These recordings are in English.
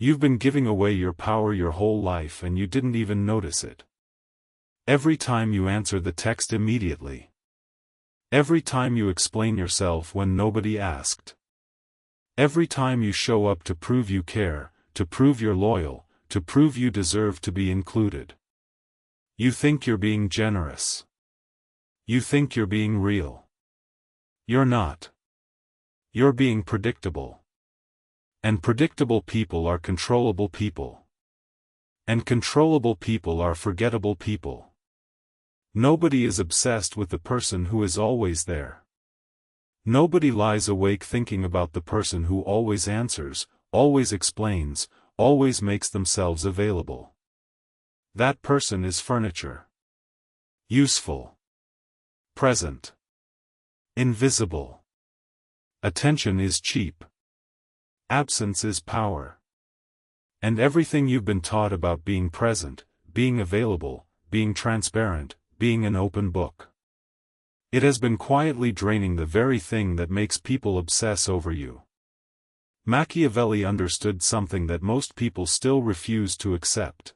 You've been giving away your power your whole life and you didn't even notice it. Every time you answer the text immediately. Every time you explain yourself when nobody asked. Every time you show up to prove you care, to prove you're loyal, to prove you deserve to be included. You think you're being generous. You think you're being real. You're not. You're being predictable. And predictable people are controllable people. And controllable people are forgettable people. Nobody is obsessed with the person who is always there. Nobody lies awake thinking about the person who always answers, always explains, always makes themselves available. That person is furniture. Useful. Present. Invisible. Attention is cheap. Absence is power. And everything you've been taught about being present, being available, being transparent, being an open book. It has been quietly draining the very thing that makes people obsess over you. Machiavelli understood something that most people still refuse to accept.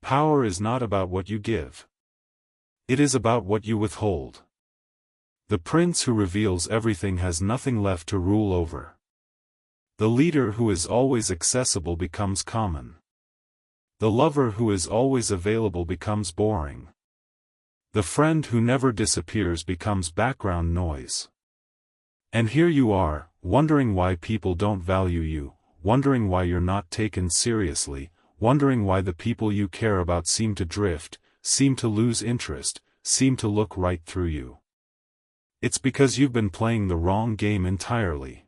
Power is not about what you give. It is about what you withhold. The prince who reveals everything has nothing left to rule over. The leader who is always accessible becomes common. The lover who is always available becomes boring. The friend who never disappears becomes background noise. And here you are, wondering why people don't value you, wondering why you're not taken seriously, wondering why the people you care about seem to drift, seem to lose interest, seem to look right through you. It's because you've been playing the wrong game entirely.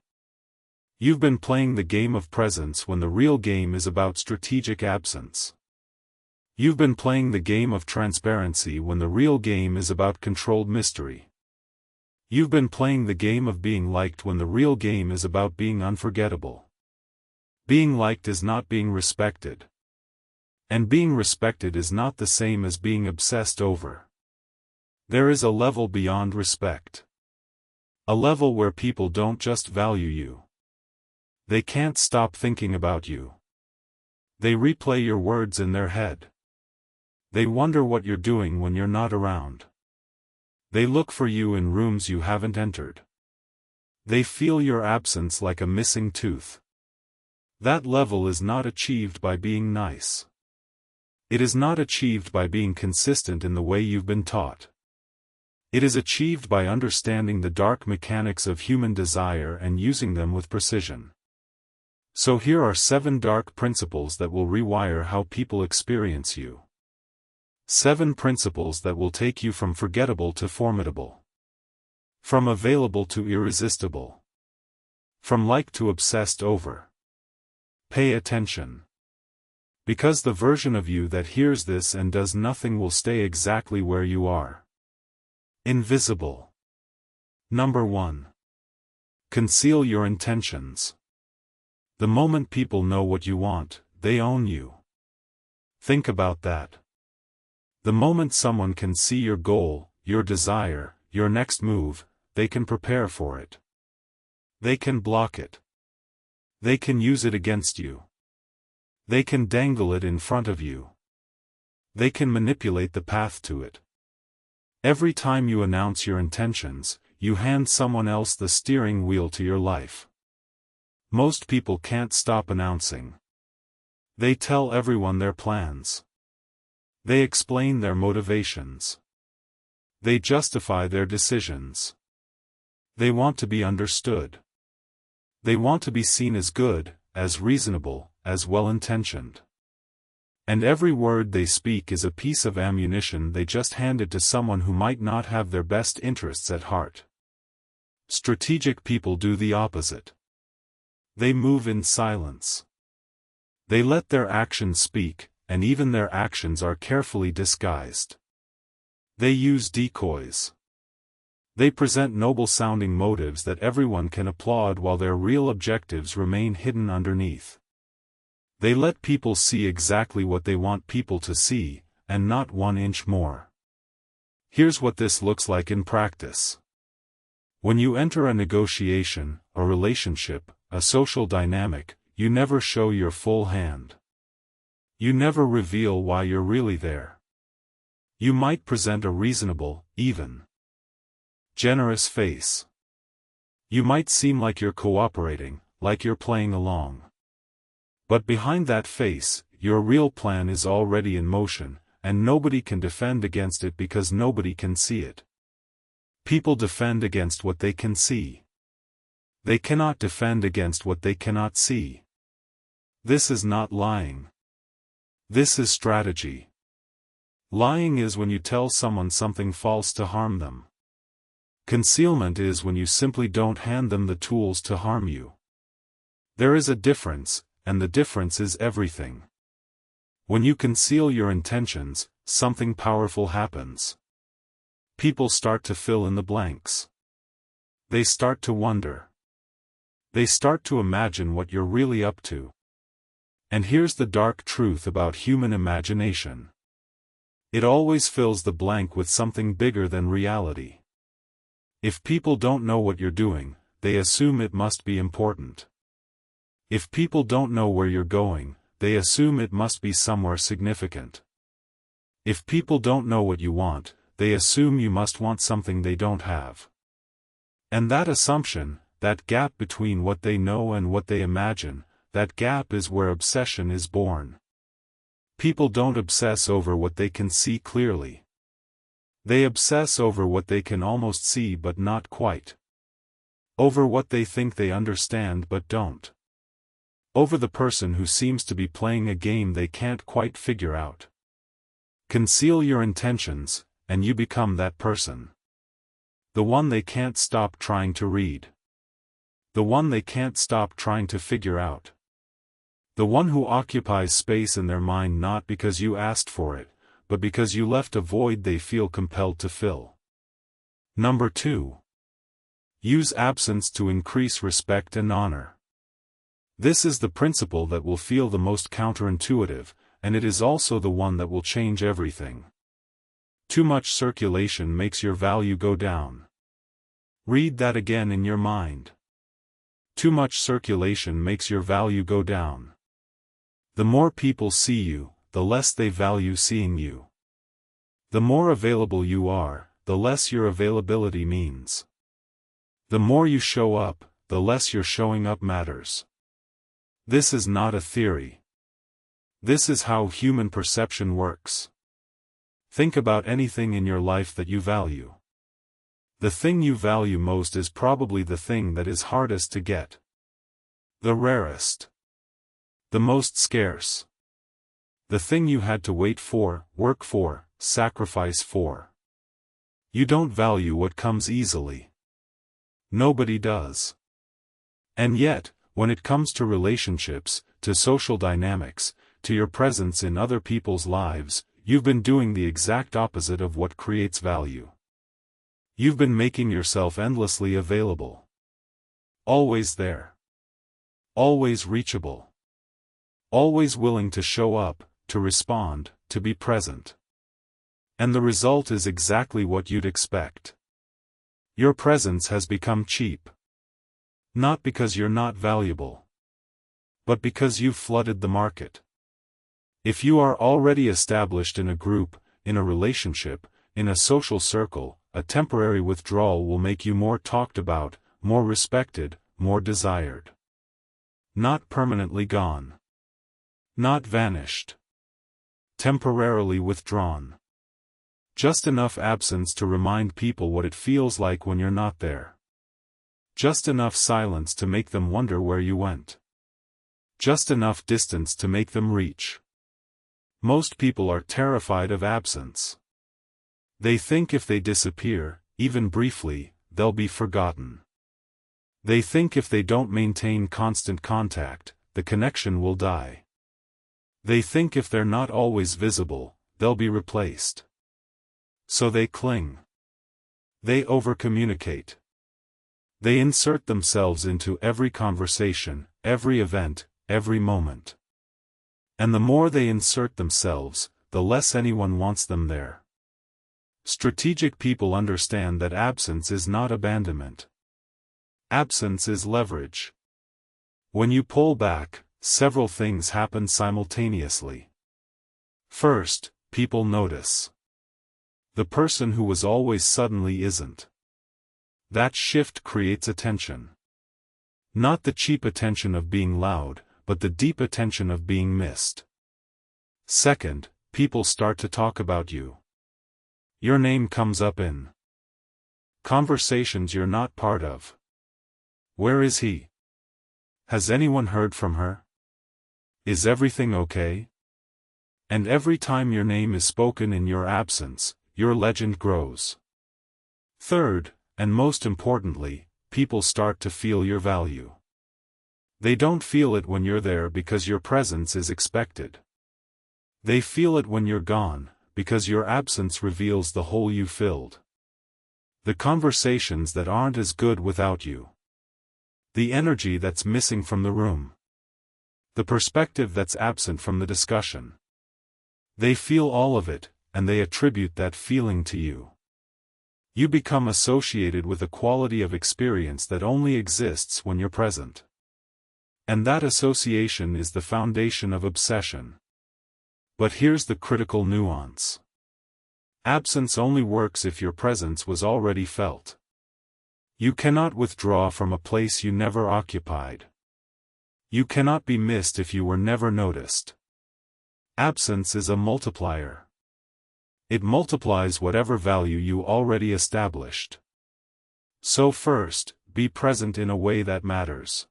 You've been playing the game of presence when the real game is about strategic absence. You've been playing the game of transparency when the real game is about controlled mystery. You've been playing the game of being liked when the real game is about being unforgettable. Being liked is not being respected. And being respected is not the same as being obsessed over. There is a level beyond respect. A level where people don't just value you. They can't stop thinking about you. They replay your words in their head. They wonder what you're doing when you're not around. They look for you in rooms you haven't entered. They feel your absence like a missing tooth. That level is not achieved by being nice. It is not achieved by being consistent in the way you've been taught. It is achieved by understanding the dark mechanics of human desire and using them with precision. So here are 7 dark principles that will rewire how people experience you. 7 principles that will take you from forgettable to formidable. From available to irresistible. From liked to obsessed over. Pay attention. Because the version of you that hears this and does nothing will stay exactly where you are. Invisible. Number 1. Conceal your intentions. The moment people know what you want, they own you. Think about that. The moment someone can see your goal, your desire, your next move, they can prepare for it. They can block it. They can use it against you. They can dangle it in front of you. They can manipulate the path to it. Every time you announce your intentions, you hand someone else the steering wheel to your life. Most people can't stop announcing. They tell everyone their plans. They explain their motivations. They justify their decisions. They want to be understood. They want to be seen as good, as reasonable, as well-intentioned. And every word they speak is a piece of ammunition they just handed to someone who might not have their best interests at heart. Strategic people do the opposite. They move in silence. They let their actions speak, and even their actions are carefully disguised. They use decoys. They present noble-sounding motives that everyone can applaud while their real objectives remain hidden underneath. They let people see exactly what they want people to see, and not 1 inch more. Here's what this looks like in practice. When you enter a negotiation, a relationship, a social dynamic, you never show your full hand. You never reveal why you're really there. You might present a reasonable, even generous face. You might seem like you're cooperating, like you're playing along. But behind that face, your real plan is already in motion, and nobody can defend against it because nobody can see it. People defend against what they can see. They cannot defend against what they cannot see. This is not lying. This is strategy. Lying is when you tell someone something false to harm them. Concealment is when you simply don't hand them the tools to harm you. There is a difference, and the difference is everything. When you conceal your intentions, something powerful happens. People start to fill in the blanks. They start to wonder. They start to imagine what you're really up to. And here's the dark truth about human imagination. It always fills the blank with something bigger than reality. If people don't know what you're doing, they assume it must be important. If people don't know where you're going, they assume it must be somewhere significant. If people don't know what you want, they assume you must want something they don't have. And that assumption, that gap between what they know and what they imagine, that gap is where obsession is born. People don't obsess over what they can see clearly. They obsess over what they can almost see but not quite. Over what they think they understand but don't. Over the person who seems to be playing a game they can't quite figure out. Conceal your intentions, and you become that person. The one they can't stop trying to read. The one they can't stop trying to figure out. The one who occupies space in their mind not because you asked for it, but because you left a void they feel compelled to fill. Number 2. Use absence to increase respect and honor. This is the principle that will feel the most counterintuitive, and it is also the one that will change everything. Too much circulation makes your value go down. Read that again in your mind. Too much circulation makes your value go down. The more people see you, the less they value seeing you. The more available you are, the less your availability means. The more you show up, the less your showing up matters. This is not a theory. This is how human perception works. Think about anything in your life that you value. The thing you value most is probably the thing that is hardest to get. The rarest. The most scarce. The thing you had to wait for, work for, sacrifice for. You don't value what comes easily. Nobody does. And yet, when it comes to relationships, to social dynamics, to your presence in other people's lives, you've been doing the exact opposite of what creates value. You've been making yourself endlessly available. Always there. Always reachable. Always willing to show up, to respond, to be present. And the result is exactly what you'd expect. Your presence has become cheap. Not because you're not valuable, but because you've flooded the market. If you are already established in a group, in a relationship, in a social circle, a temporary withdrawal will make you more talked about, more respected, more desired. Not permanently gone. Not vanished. Temporarily withdrawn. Just enough absence to remind people what it feels like when you're not there. Just enough silence to make them wonder where you went. Just enough distance to make them reach. Most people are terrified of absence. They think if they disappear, even briefly, they'll be forgotten. They think if they don't maintain constant contact, the connection will die. They think if they're not always visible, they'll be replaced. So they cling. They overcommunicate. They insert themselves into every conversation, every event, every moment. And the more they insert themselves, the less anyone wants them there. Strategic people understand that absence is not abandonment. Absence is leverage. When you pull back, several things happen simultaneously. First, people notice. The person who was always suddenly isn't. That shift creates attention. Not the cheap attention of being loud, but the deep attention of being missed. Second, people start to talk about you. Your name comes up in conversations you're not part of. Where is he? Has anyone heard from her? Is everything okay? And every time your name is spoken in your absence, your legend grows. Third, and most importantly, people start to feel your value. They don't feel it when you're there because your presence is expected. They feel it when you're gone, because your absence reveals the hole you filled. The conversations that aren't as good without you. The energy that's missing from the room. The perspective that's absent from the discussion. They feel all of it, and they attribute that feeling to you. You become associated with a quality of experience that only exists when you're present. And that association is the foundation of obsession. But here's the critical nuance. Absence only works if your presence was already felt. You cannot withdraw from a place you never occupied. You cannot be missed if you were never noticed. Absence is a multiplier. It multiplies whatever value you already established. So first, be present in a way that matters.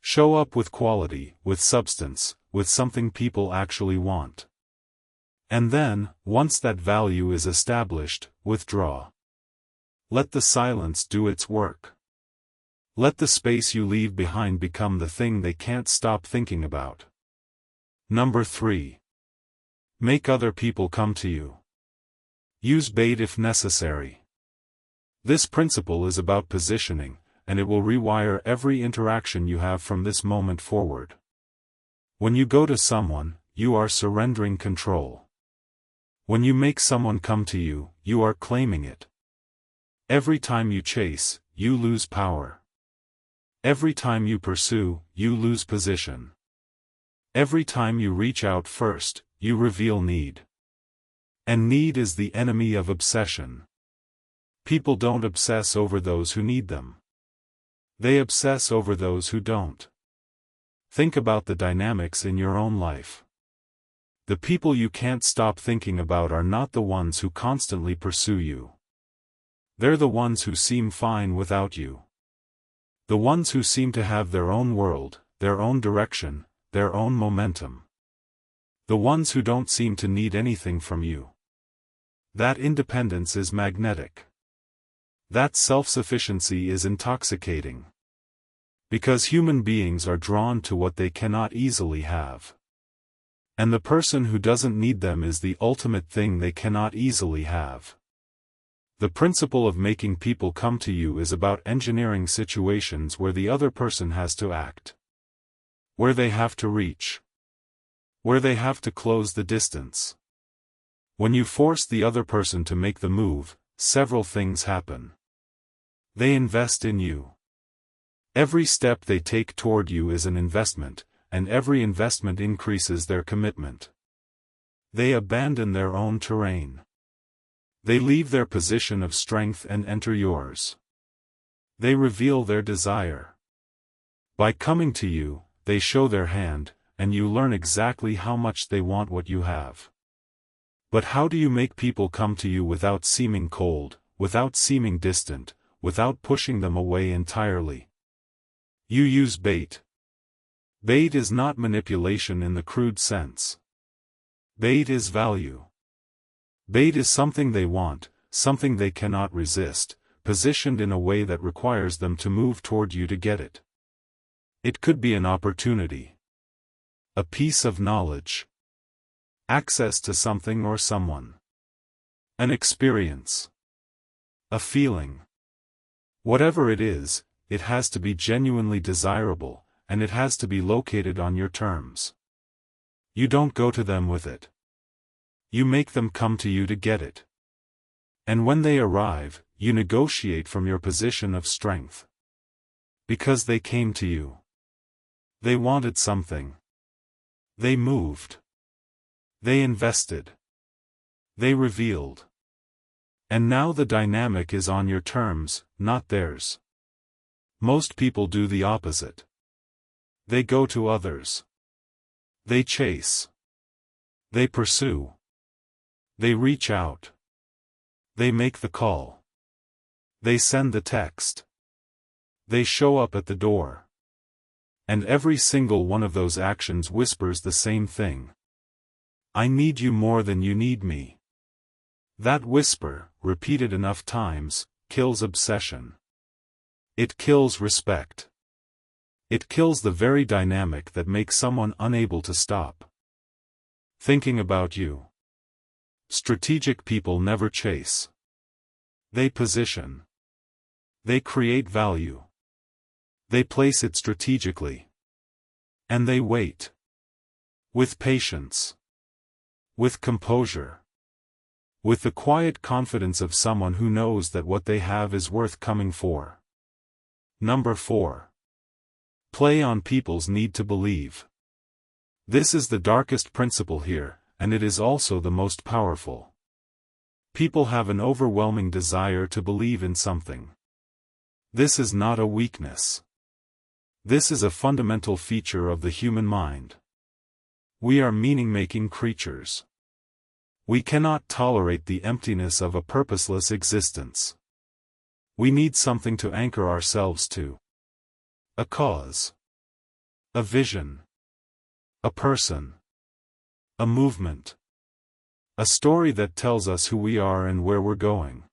Show up with quality, with substance, with something people actually want. And then, once that value is established, withdraw. Let the silence do its work. Let the space you leave behind become the thing they can't stop thinking about. Number 3. Make other people come to you. Use bait if necessary. This principle is about positioning, and it will rewire every interaction you have from this moment forward. When you go to someone, you are surrendering control. When you make someone come to you, you are claiming it. Every time you chase, you lose power. Every time you pursue, you lose position. Every time you reach out first, you reveal need. And need is the enemy of obsession. People don't obsess over those who need them. They obsess over those who don't. Think about the dynamics in your own life. The people you can't stop thinking about are not the ones who constantly pursue you. They're the ones who seem fine without you. The ones who seem to have their own world, their own direction, their own momentum. The ones who don't seem to need anything from you. That independence is magnetic. That self-sufficiency is intoxicating. Because human beings are drawn to what they cannot easily have. And the person who doesn't need them is the ultimate thing they cannot easily have. The principle of making people come to you is about engineering situations where the other person has to act. Where they have to reach. Where they have to close the distance. When you force the other person to make the move, several things happen. They invest in you. Every step they take toward you is an investment, and every investment increases their commitment. They abandon their own terrain. They leave their position of strength and enter yours. They reveal their desire. By coming to you, they show their hand, and you learn exactly how much they want what you have. But how do you make people come to you without seeming cold, without seeming distant, without pushing them away entirely? You use bait. Bait is not manipulation in the crude sense. Bait is value. Bait is something they want, something they cannot resist, positioned in a way that requires them to move toward you to get it. It could be an opportunity. A piece of knowledge. Access to something or someone. An experience. A feeling. Whatever it is, it has to be genuinely desirable, and it has to be located on your terms. You don't go to them with it. You make them come to you to get it. And when they arrive, you negotiate from your position of strength. Because they came to you. They wanted something. They moved. They invested. They revealed. And now the dynamic is on your terms, not theirs. Most people do the opposite. They go to others. They chase. They pursue. They reach out. They make the call. They send the text. They show up at the door. And every single one of those actions whispers the same thing. I need you more than you need me. That whisper, repeated enough times, kills obsession. It kills respect. It kills the very dynamic that makes someone unable to stop thinking about you. Strategic people never chase. They position. They create value. They place it strategically. And they wait. With patience. With composure. With the quiet confidence of someone who knows that what they have is worth coming for. Number 4. Play on people's need to believe. This is the darkest principle here, and it is also the most powerful. People have an overwhelming desire to believe in something. This is not a weakness. This is a fundamental feature of the human mind. We are meaning-making creatures. We cannot tolerate the emptiness of a purposeless existence. We need something to anchor ourselves to. A cause. A vision. A person. A movement. A story that tells us who we are and where we're going.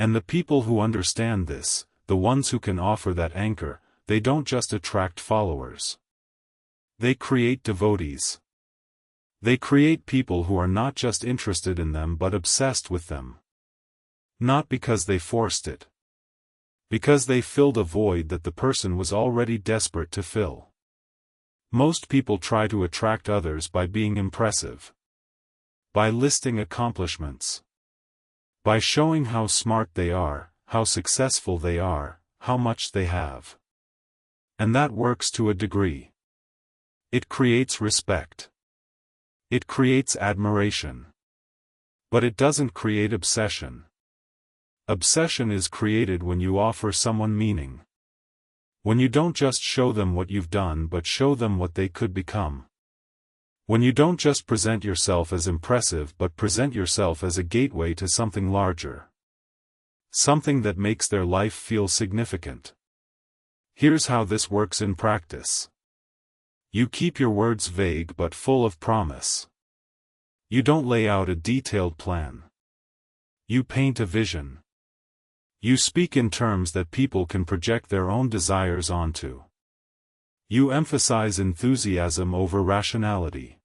And the people who understand this, the ones who can offer that anchor, they don't just attract followers. They create devotees. They create people who are not just interested in them but obsessed with them. Not because they forced it. Because they filled a void that the person was already desperate to fill. Most people try to attract others by being impressive. By listing accomplishments. By showing how smart they are, how successful they are, how much they have. And that works to a degree. It creates respect. It creates admiration. But it doesn't create obsession. Obsession is created when you offer someone meaning. When you don't just show them what you've done but show them what they could become. When you don't just present yourself as impressive but present yourself as a gateway to something larger. Something that makes their life feel significant. Here's how this works in practice. You keep your words vague but full of promise. You don't lay out a detailed plan. You paint a vision. You speak in terms that people can project their own desires onto. You emphasize enthusiasm over rationality.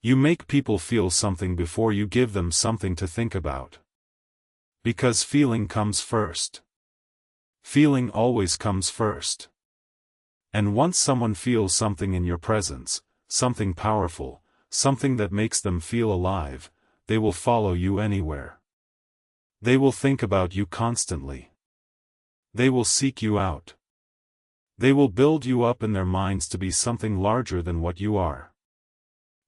You make people feel something before you give them something to think about. Because feeling comes first. Feeling always comes first. And once someone feels something in your presence, something powerful, something that makes them feel alive, they will follow you anywhere. They will think about you constantly. They will seek you out. They will build you up in their minds to be something larger than what you are.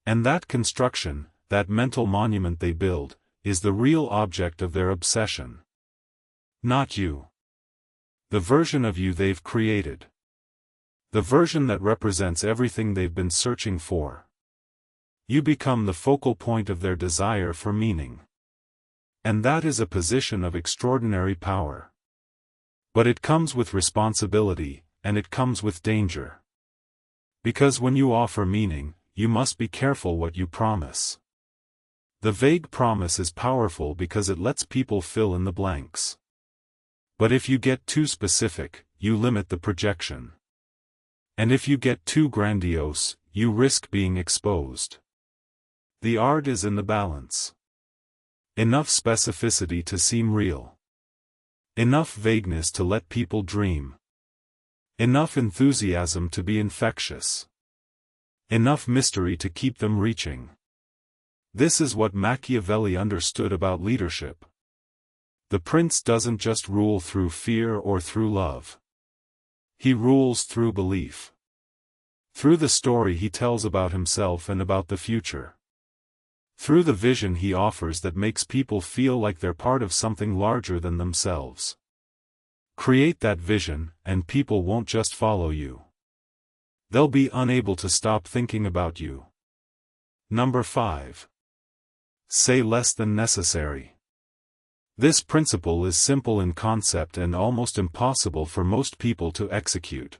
And that construction, that mental monument they build, is the real object of their obsession. Not you. The version of you they've created. The version that represents everything they've been searching for. You become the focal point of their desire for meaning. And that is a position of extraordinary power. But it comes with responsibility, and it comes with danger. Because when you offer meaning, you must be careful what you promise. The vague promise is powerful because it lets people fill in the blanks. But if you get too specific, you limit the projection. And if you get too grandiose, you risk being exposed. The art is in the balance. Enough specificity to seem real. Enough vagueness to let people dream. Enough enthusiasm to be infectious. Enough mystery to keep them reaching. This is what Machiavelli understood about leadership. The prince doesn't just rule through fear or through love. He rules through belief. Through the story he tells about himself and about the future. Through the vision he offers that makes people feel like they're part of something larger than themselves. Create that vision, and people won't just follow you. They'll be unable to stop thinking about you. Number 5. Say less than necessary. This principle is simple in concept and almost impossible for most people to execute.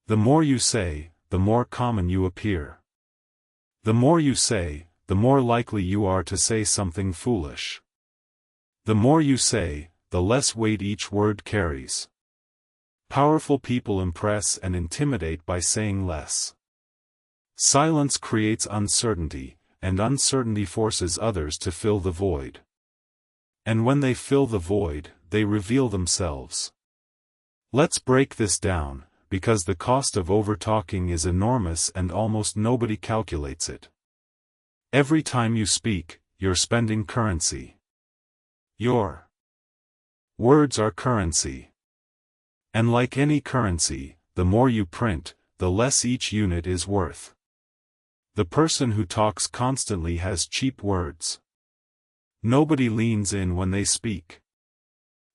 The more you say, the more common you appear. The more you say, the more likely you are to say something foolish. The more you say, the less weight each word carries. Powerful people impress and intimidate by saying less. Silence creates uncertainty, and uncertainty forces others to fill the void. And when they fill the void, they reveal themselves. Let's break this down, because the cost of overtalking is enormous and almost nobody calculates it. Every time you speak, you're spending currency. Your words are currency. And like any currency, the more you print, the less each unit is worth. The person who talks constantly has cheap words. Nobody leans in when they speak.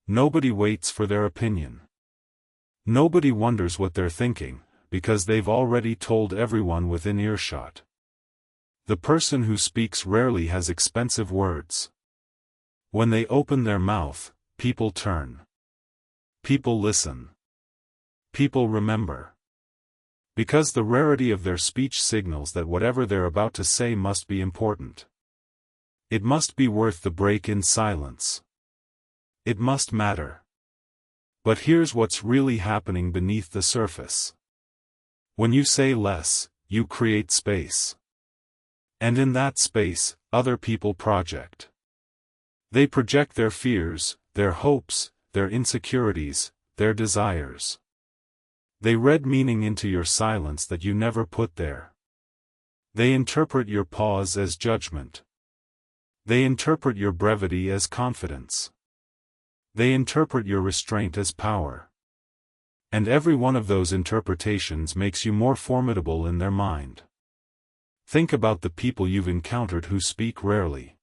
Nobody waits for their opinion. Nobody wonders what they're thinking, because they've already told everyone within earshot. The person who speaks rarely has expensive words. When they open their mouth, people turn. People listen. People remember. Because the rarity of their speech signals that whatever they're about to say must be important. It must be worth the break in silence. It must matter. But here's what's really happening beneath the surface. When you say less, you create space. And in that space, other people project. They project their fears, their hopes, their insecurities, their desires. They read meaning into your silence that you never put there. They interpret your pause as judgment. They interpret your brevity as confidence. They interpret your restraint as power. And every one of those interpretations makes you more formidable in their mind. Think about the people you've encountered who speak rarely.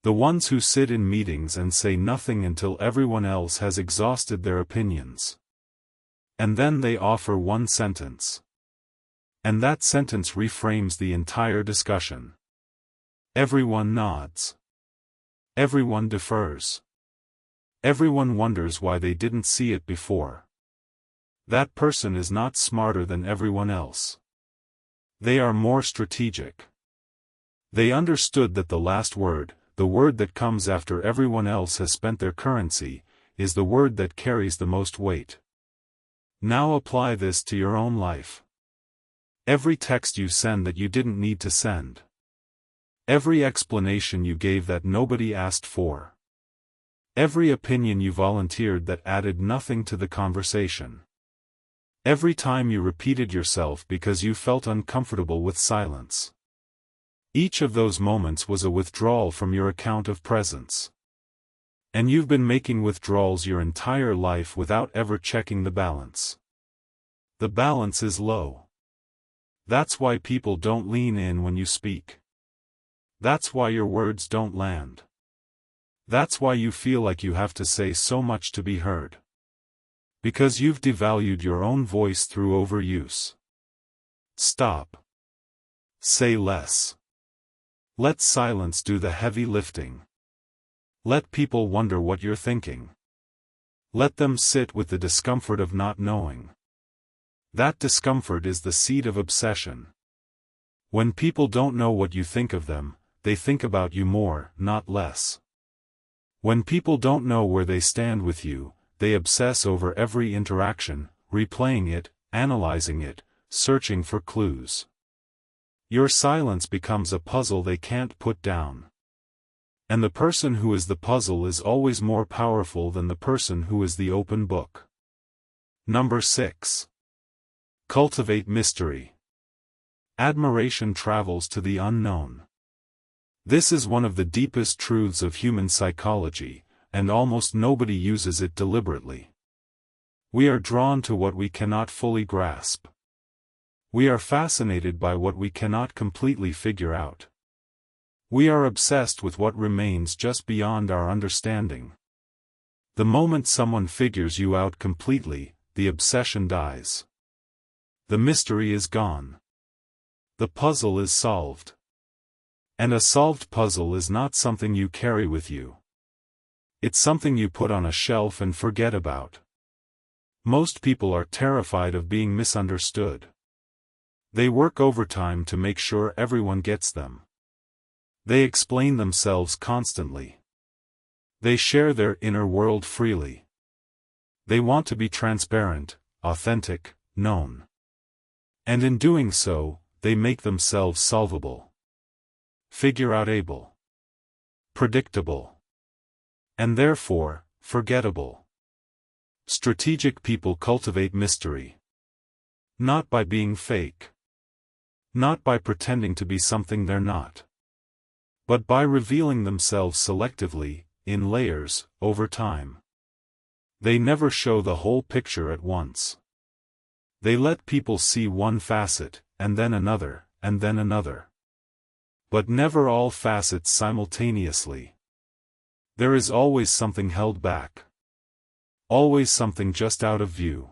The ones who sit in meetings and say nothing until everyone else has exhausted their opinions. And then they offer one sentence. And that sentence reframes the entire discussion. Everyone nods. Everyone defers. Everyone wonders why they didn't see it before. That person is not smarter than everyone else. They are more strategic. They understood that the last word, the word that comes after everyone else has spent their currency, is the word that carries the most weight. Now apply this to your own life. Every text you send that you didn't need to send. Every explanation you gave that nobody asked for. Every opinion you volunteered that added nothing to the conversation. Every time you repeated yourself because you felt uncomfortable with silence. Each of those moments was a withdrawal from your account of presence. And you've been making withdrawals your entire life without ever checking the balance. The balance is low. That's why people don't lean in when you speak. That's why your words don't land. That's why you feel like you have to say so much to be heard. Because you've devalued your own voice through overuse. Stop. Say less. Let silence do the heavy lifting. Let people wonder what you're thinking. Let them sit with the discomfort of not knowing. That discomfort is the seed of obsession. When people don't know what you think of them, they think about you more, not less. When people don't know where they stand with you, they obsess over every interaction, replaying it, analyzing it, searching for clues. Your silence becomes a puzzle they can't put down. And the person who is the puzzle is always more powerful than the person who is the open book. Number 6. Cultivate mystery. Admiration travels to the unknown. This is one of the deepest truths of human psychology, and almost nobody uses it deliberately. We are drawn to what we cannot fully grasp. We are fascinated by what we cannot completely figure out. We are obsessed with what remains just beyond our understanding. The moment someone figures you out completely, the obsession dies. The mystery is gone. The puzzle is solved. And a solved puzzle is not something you carry with you. It's something you put on a shelf and forget about. Most people are terrified of being misunderstood. They work overtime to make sure everyone gets them. They explain themselves constantly. They share their inner world freely. They want to be transparent, authentic, known. And in doing so, they make themselves solvable. Figure-outable. Predictable. And therefore, forgettable. Strategic people cultivate mystery. Not by being fake. Not by pretending to be something they're not. But by revealing themselves selectively, in layers, over time. They never show the whole picture at once. They let people see one facet, and then another, and then another. But never all facets simultaneously. There is always something held back. Always something just out of view.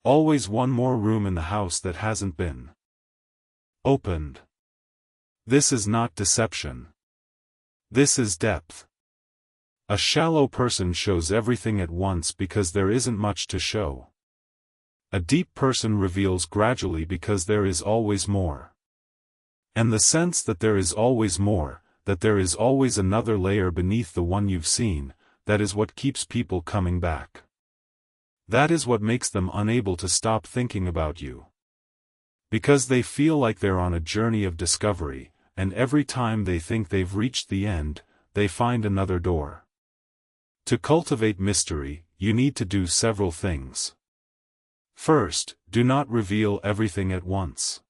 Always one more room in the house that hasn't been opened. This is not deception. This is depth. A shallow person shows everything at once because there isn't much to show. A deep person reveals gradually because there is always more. And the sense that there is always more, that there is always another layer beneath the one you've seen, that is what keeps people coming back. That is what makes them unable to stop thinking about you. Because they feel like they're on a journey of discovery, and every time they think they've reached the end, they find another door. To cultivate mystery, you need to do several things. First, do not reveal everything at once.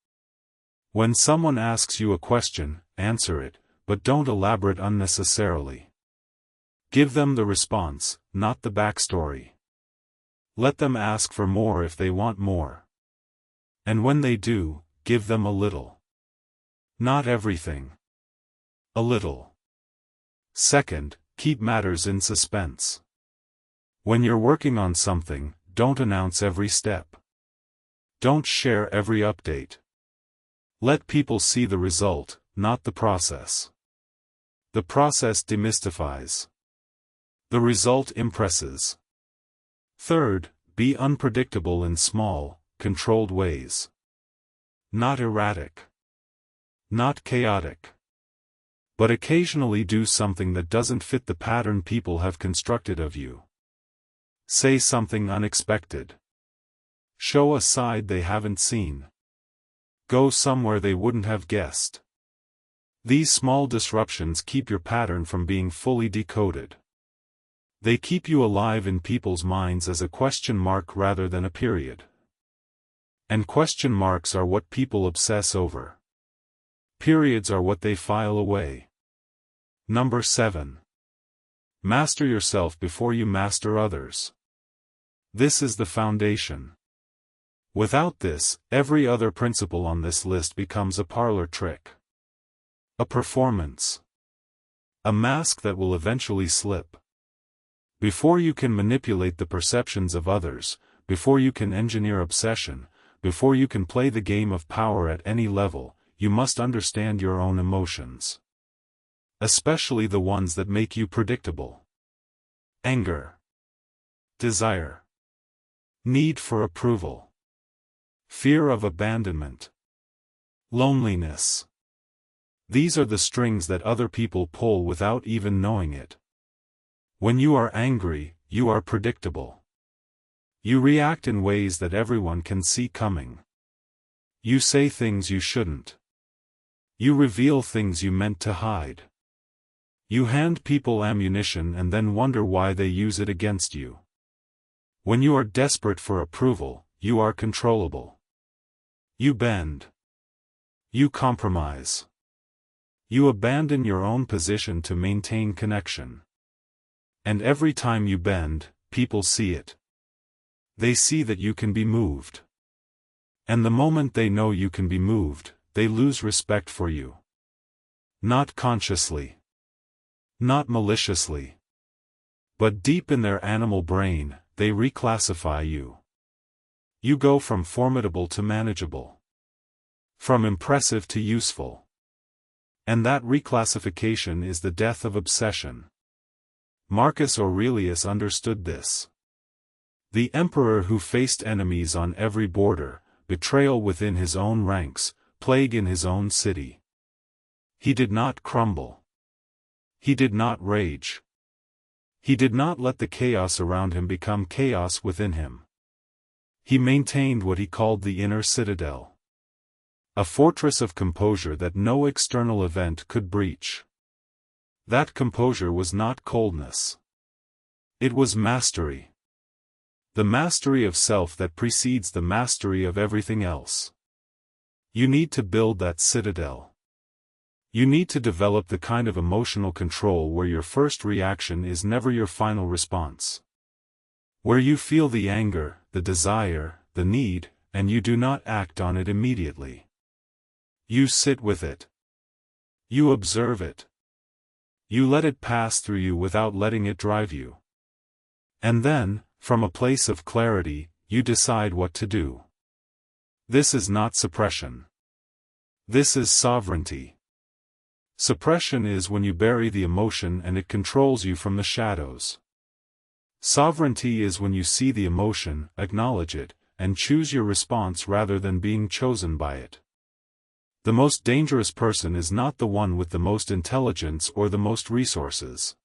When someone asks you a question, answer it, but don't elaborate unnecessarily. Give them the response, not the backstory. Let them ask for more if they want more. And when they do, give them a little. Not everything. A little. Second, keep matters in suspense. When you're working on something, don't announce every step. Don't share every update. Let people see the result, not the process. The process demystifies. The result impresses. Third, be unpredictable in small, controlled ways. Not erratic. Not chaotic. But occasionally do something that doesn't fit the pattern people have constructed of you. Say something unexpected. Show a side they haven't seen. Go somewhere they wouldn't have guessed. These small disruptions keep your pattern from being fully decoded. They keep you alive in people's minds as a question mark rather than a period. And question marks are what people obsess over. Periods are what they file away. Number 7. Master yourself before you master others. This is the foundation. Without this, every other principle on this list becomes a parlor trick. A performance. A mask that will eventually slip. Before you can manipulate the perceptions of others, before you can engineer obsession, before you can play the game of power at any level, you must understand your own emotions. Especially the ones that make you predictable. Anger. Desire. Need for approval. Fear of abandonment. Loneliness. These are the strings that other people pull without even knowing it. When you are angry, you are predictable. You react in ways that everyone can see coming. You say things you shouldn't. You reveal things you meant to hide. You hand people ammunition and then wonder why they use it against you. When you are desperate for approval, you are controllable. You bend. You compromise. You abandon your own position to maintain connection. And every time you bend, people see it. They see that you can be moved. And the moment they know you can be moved, they lose respect for you. Not consciously. Not maliciously. But deep in their animal brain, they reclassify you. You go from formidable to manageable. From impressive to useful. And that reclassification is the death of obsession. Marcus Aurelius understood this. The emperor who faced enemies on every border, betrayal within his own ranks, plague in his own city. He did not crumble. He did not rage. He did not let the chaos around him become chaos within him. He maintained what he called the inner citadel. A fortress of composure that no external event could breach. That composure was not coldness. It was mastery. The mastery of self that precedes the mastery of everything else. You need to build that citadel. You need to develop the kind of emotional control where your first reaction is never your final response. Where you feel the anger, the desire, the need, and you do not act on it immediately. You sit with it. You observe it. You let it pass through you without letting it drive you. And then, from a place of clarity, you decide what to do. This is not suppression. This is sovereignty. Suppression is when you bury the emotion and it controls you from the shadows. Sovereignty is when you see the emotion, acknowledge it, and choose your response rather than being chosen by it. The most dangerous person is not the one with the most intelligence or the most resources.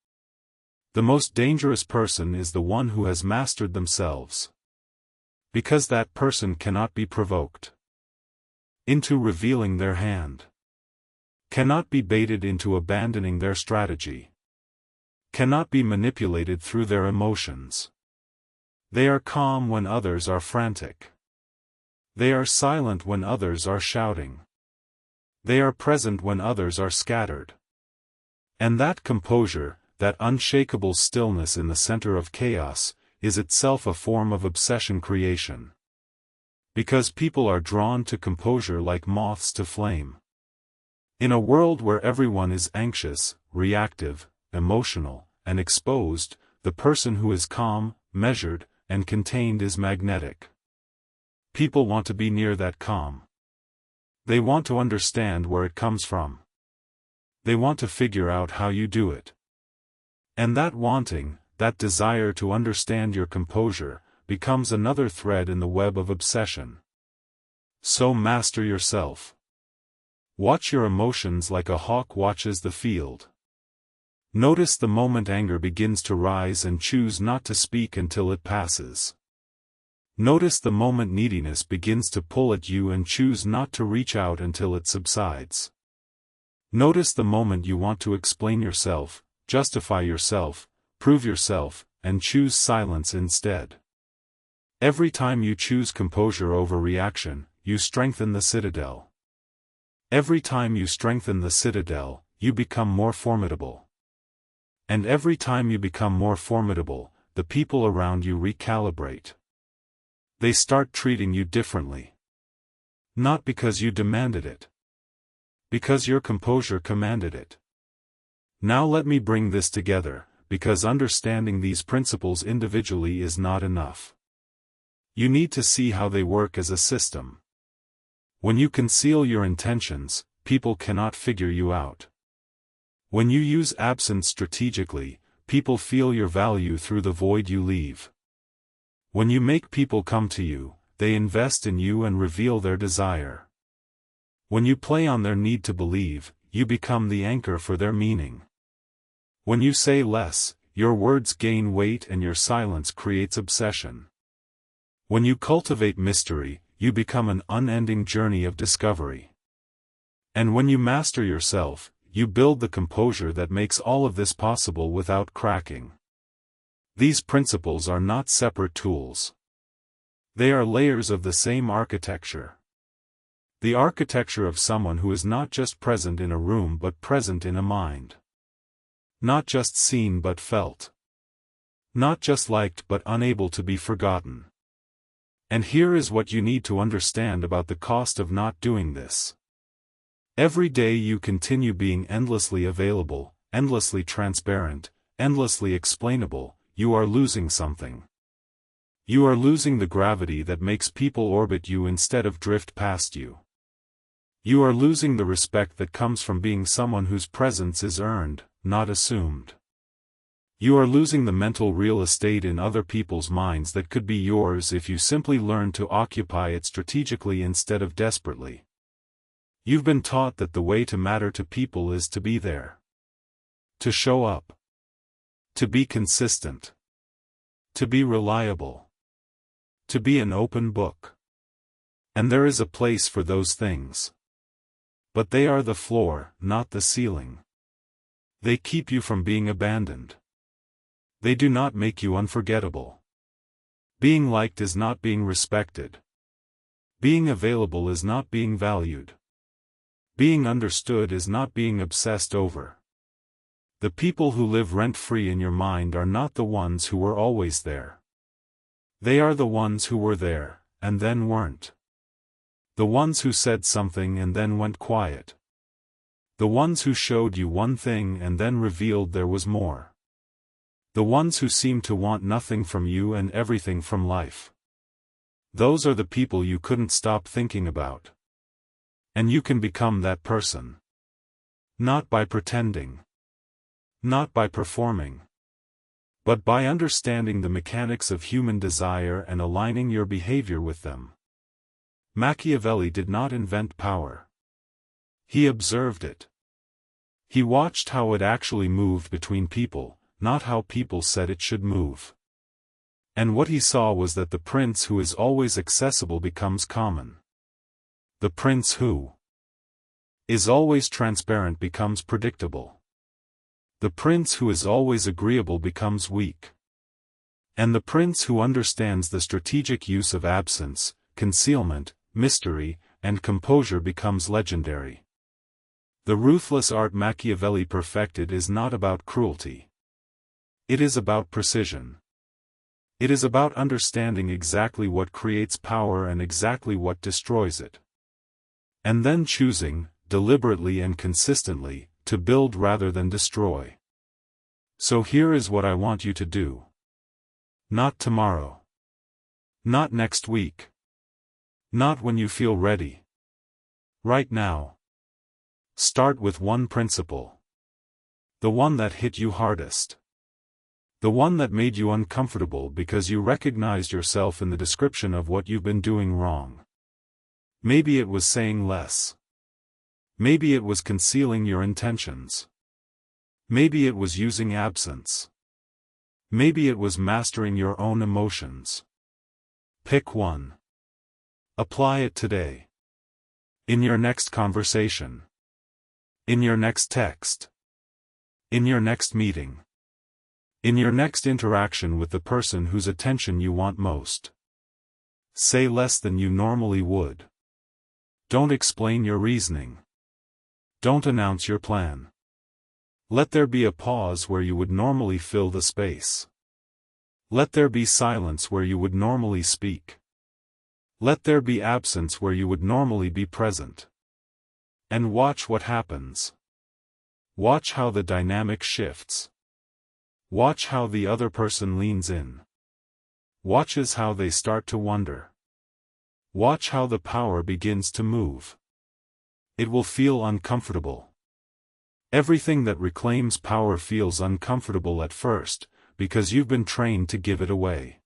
The most dangerous person is the one who has mastered themselves. Because that person cannot be provoked into revealing their hand. Cannot be baited into abandoning their strategy. Cannot be manipulated through their emotions. They are calm when others are frantic. They are silent when others are shouting. They are present when others are scattered. And that composure, that unshakable stillness in the center of chaos, is itself a form of obsession creation. Because people are drawn to composure like moths to flame. In a world where everyone is anxious, reactive, emotional, and exposed, the person who is calm, measured, and contained is magnetic. People want to be near that calm. They want to understand where it comes from. They want to figure out how you do it. And that wanting, that desire to understand your composure, becomes another thread in the web of obsession. So master yourself. Watch your emotions like a hawk watches the field. Notice the moment anger begins to rise and choose not to speak until it passes. Notice the moment neediness begins to pull at you and choose not to reach out until it subsides. Notice the moment you want to explain yourself, justify yourself, prove yourself, and choose silence instead. Every time you choose composure over reaction, you strengthen the citadel. Every time you strengthen the citadel, you become more formidable. And every time you become more formidable, the people around you recalibrate. They start treating you differently. Not because you demanded it. Because your composure commanded it. Now let me bring this together, because understanding these principles individually is not enough. You need to see how they work as a system. When you conceal your intentions, people cannot figure you out. When you use absence strategically, people feel your value through the void you leave. When you make people come to you, they invest in you and reveal their desire. When you play on their need to believe, you become the anchor for their meaning. When you say less, your words gain weight and your silence creates obsession. When you cultivate mystery, you become an unending journey of discovery. And when you master yourself, you build the composure that makes all of this possible without cracking. These principles are not separate tools. They are layers of the same architecture. The architecture of someone who is not just present in a room but present in a mind. Not just seen but felt. Not just liked but unable to be forgotten. And here is what you need to understand about the cost of not doing this. Every day you continue being endlessly available, endlessly transparent, endlessly explainable, you are losing something. You are losing the gravity that makes people orbit you instead of drift past you. You are losing the respect that comes from being someone whose presence is earned, not assumed. You are losing the mental real estate in other people's minds that could be yours if you simply learn to occupy it strategically instead of desperately. You've been taught that the way to matter to people is to be there. To show up. To be consistent. To be reliable. To be an open book. And there is a place for those things. But they are the floor, not the ceiling. They keep you from being abandoned. They do not make you unforgettable. Being liked is not being respected. Being available is not being valued. Being understood is not being obsessed over. The people who live rent-free in your mind are not the ones who were always there. They are the ones who were there, and then weren't. The ones who said something and then went quiet. The ones who showed you one thing and then revealed there was more. The ones who seem to want nothing from you and everything from life. Those are the people you couldn't stop thinking about. And you can become that person. Not by pretending. Not by performing. But by understanding the mechanics of human desire and aligning your behavior with them. Machiavelli did not invent power. He observed it. He watched how it actually moved between people, not how people said it should move. And what he saw was that the prince who is always accessible becomes common. The prince who is always transparent becomes predictable. The prince who is always agreeable becomes weak. And the prince who understands the strategic use of absence, concealment, mystery, and composure becomes legendary. The ruthless art Machiavelli perfected is not about cruelty. It is about precision. It is about understanding exactly what creates power and exactly what destroys it. And then choosing, deliberately and consistently, to build rather than destroy. So here is what I want you to do. Not tomorrow. Not next week. Not when you feel ready. Right now. Start with one principle. The one that hit you hardest. The one that made you uncomfortable because you recognized yourself in the description of what you've been doing wrong. Maybe it was saying less. Maybe it was concealing your intentions. Maybe it was using absence. Maybe it was mastering your own emotions. Pick one. Apply it today. In your next conversation. In your next text. In your next meeting. In your next interaction with the person whose attention you want most. Say less than you normally would. Don't explain your reasoning. Don't announce your plan. Let there be a pause where you would normally fill the space. Let there be silence where you would normally speak. Let there be absence where you would normally be present. And watch what happens. Watch how the dynamic shifts. Watch how the other person leans in. Watches how they start to wonder. Watch how the power begins to move. It will feel uncomfortable. Everything that reclaims power feels uncomfortable at first, because you've been trained to give it away.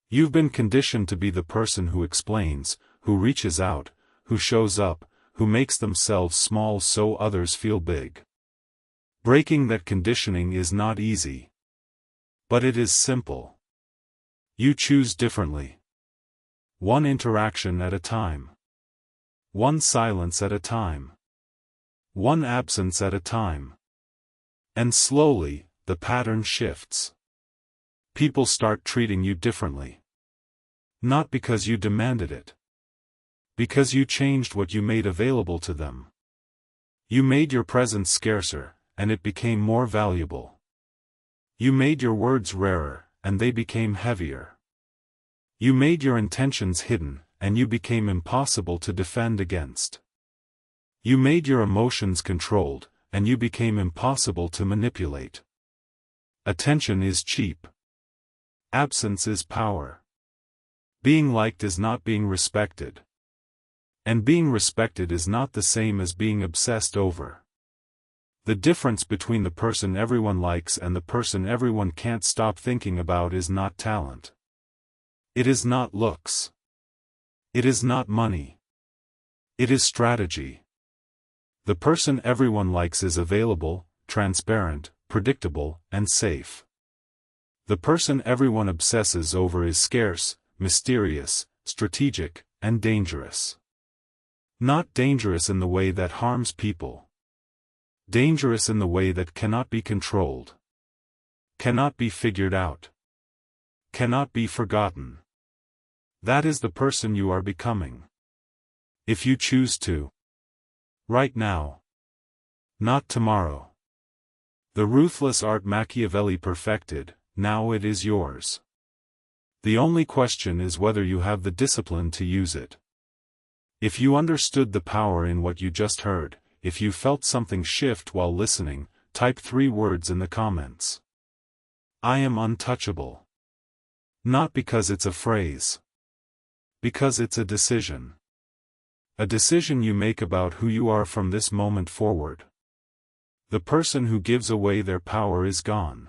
You've been conditioned to be the person who explains, who reaches out, who shows up, who makes themselves small so others feel big. Breaking that conditioning is not easy. But it is simple. You choose differently. One interaction at a time. One silence at a time. One absence at a time. And slowly, the pattern shifts. People start treating you differently. Not because you demanded it. Because you changed what you made available to them. You made your presence scarcer, and it became more valuable. You made your words rarer, and they became heavier. You made your intentions hidden, and you became impossible to defend against. You made your emotions controlled, and you became impossible to manipulate. Attention is cheap. Absence is power. Being liked is not being respected. And being respected is not the same as being obsessed over. The difference between the person everyone likes and the person everyone can't stop thinking about is not talent. It is not looks. It is not money. It is strategy. The person everyone likes is available, transparent, predictable, and safe. The person everyone obsesses over is scarce, mysterious, strategic, and dangerous. Not dangerous in the way that harms people. Dangerous in the way that cannot be controlled. Cannot be figured out. Cannot be forgotten. That is the person you are becoming. If you choose to. Right now. Not tomorrow. The ruthless art Machiavelli perfected, now it is yours. The only question is whether you have the discipline to use it. If you understood the power in what you just heard, if you felt something shift while listening, type 3 words in the comments. I am untouchable. Not because it's a phrase. Because it's a decision. A decision you make about who you are from this moment forward. The person who gives away their power is gone.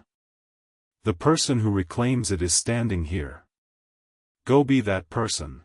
The person who reclaims it is standing here. Go be that person.